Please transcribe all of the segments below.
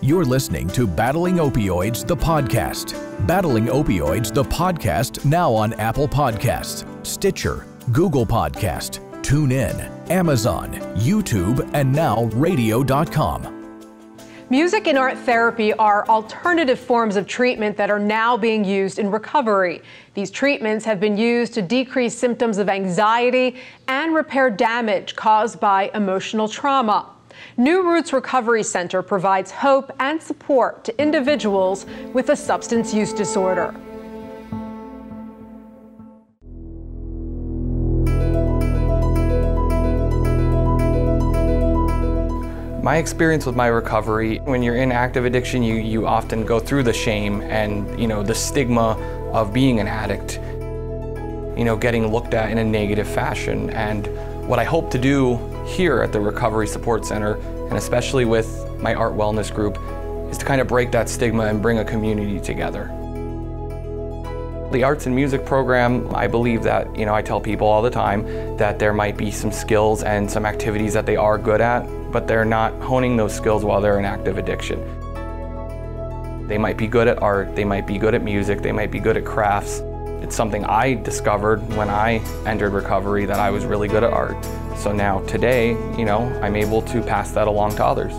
You're listening to Battling Opioids, the podcast. Battling Opioids, the podcast, now on Apple Podcasts, Stitcher, Google Podcast, TuneIn, Amazon, YouTube, and now radio.com. Music and art therapy are alternative forms of treatment that are now being used in recovery. These treatments have been used to decrease symptoms of anxiety and repair damage caused by emotional trauma. New Roots Recovery Center provides hope and support to individuals with a substance use disorder. My experience with my recovery, when you're in active addiction, you often go through the shame and, the stigma of being an addict, getting looked at in a negative fashion. And what I hope to do here at the Recovery Support Center, and especially with my art wellness group, is to kind of break that stigma and bring a community together. The arts and music program, I believe that, I tell people all the time that there might be some skills and some activities that they are good at, but they're not honing those skills while they're in active addiction. They might be good at art, they might be good at music, they might be good at crafts. It's something I discovered when I entered recovery, that I was really good at art. So now today, I'm able to pass that along to others.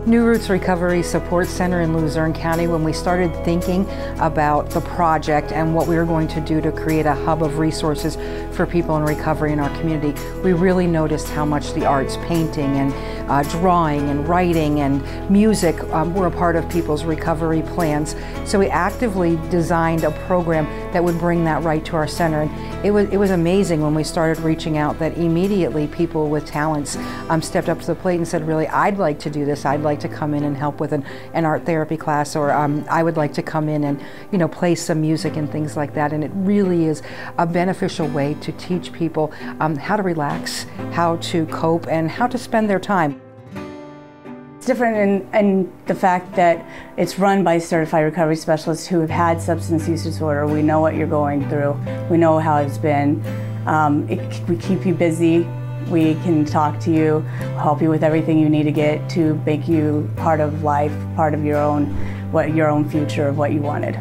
New Roots Recovery Support Center in Luzerne County, when we started thinking about the project and what we were going to do to create a hub of resources for people in recovery in our community, we really noticed how much the arts, painting and drawing and writing and music were a part of people's recovery plans. So we actively designed a program that would bring that right to our center. And it was amazing when we started reaching out that immediately people with talents stepped up to the plate and said, really, I'd like to do this. I'd like to come in and help with an art therapy class, or I would like to come in and play some music and things like that. And it really is a beneficial way to teach people how to relax, how to cope, and how to spend their time. It's different in the fact that it's run by certified recovery specialists who have had substance use disorder. We know what you're going through. We know how it's been. We keep you busy. We can talk to you, help you with everything you need to get to make you part of life, part of your own future of what you wanted.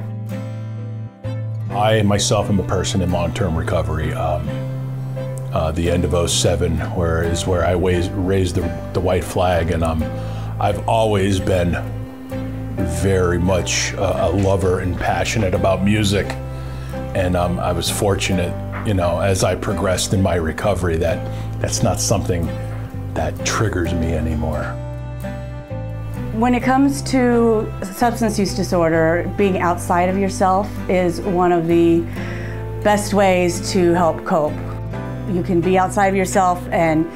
I myself am a person in long-term recovery. The end of '07, where I raised the white flag, and I've always been very much a lover and passionate about music. And I was fortunate, as I progressed in my recovery, that's not something that triggers me anymore. When it comes to substance use disorder, being outside of yourself is one of the best ways to help cope. You can be outside of yourself and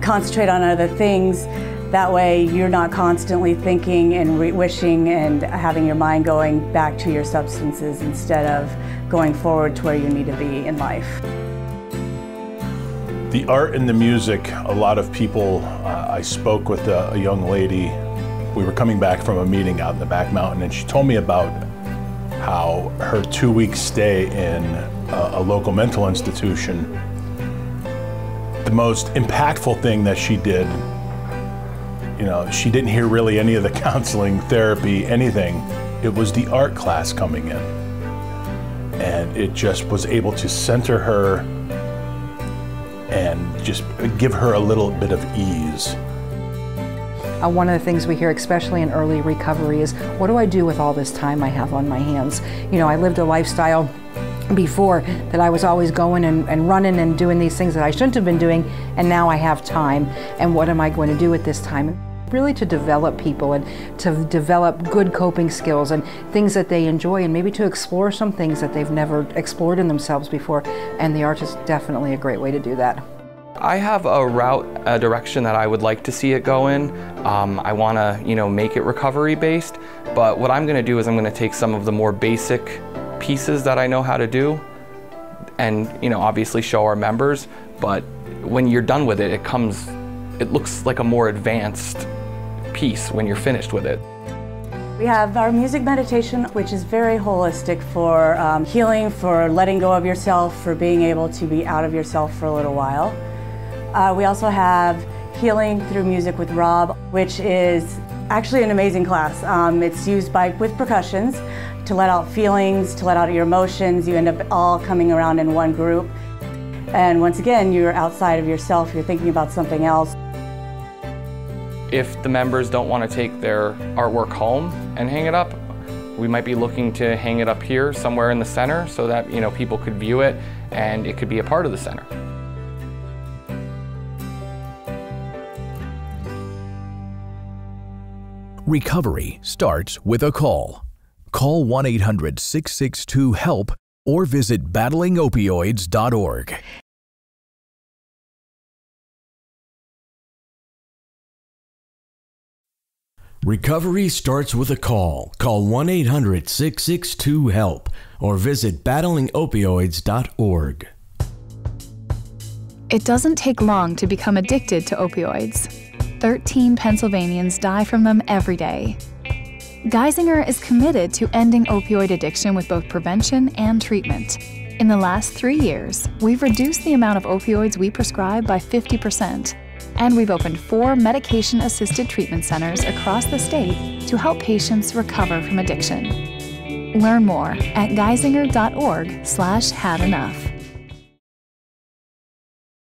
concentrate on other things. That way you're not constantly thinking and wishing and having your mind going back to your substances instead of going forward to where you need to be in life. The art and the music, a lot of people, I spoke with a young lady. We were coming back from a meeting out in the back mountain, and she told me about how her 2-week stay in a local mental institution, the most impactful thing that she did, she didn't hear really any of the counseling, therapy, anything. It was the art class coming in. And it just was able to center her and just give her a little bit of ease. One of the things we hear, especially in early recovery, is what do I do with all this time I have on my hands? I lived a lifestyle before that I was always going and running and doing these things that I shouldn't have been doing, and now I have time, and what am I going to do with this time? Really to develop people and to develop good coping skills and things that they enjoy, and maybe to explore some things that they've never explored in themselves before, and the art is definitely a great way to do that. I have a direction that I would like to see it go in. I want to, make it recovery based, but what I'm going to do is I'm going to take some of the more basic pieces that I know how to do and, obviously show our members, but when you're done with it, it looks like a more advanced piece when you're finished with it. We have our music meditation, which is very holistic for healing, for letting go of yourself, for being able to be out of yourself for a little while. We also have healing through music with Rob, which is actually an amazing class. It's used with percussions to let out feelings, to let out your emotions. You end up all coming around in one group. And once again, you're outside of yourself, you're thinking about something else. If the members don't want to take their artwork home and hang it up, we might be looking to hang it up here somewhere in the center so that people could view it and it could be a part of the center. Recovery starts with a call. Call 1-800-662-HELP or visit battlingopioids.org. Recovery starts with a call. Call 1-800-662-HELP or visit battlingopioids.org. It doesn't take long to become addicted to opioids. 13 Pennsylvanians die from them every day. Geisinger is committed to ending opioid addiction with both prevention and treatment. In the last 3 years, we've reduced the amount of opioids we prescribe by 50%. And we've opened 4 medication-assisted treatment centers across the state to help patients recover from addiction. Learn more at geisinger.org/hadenough.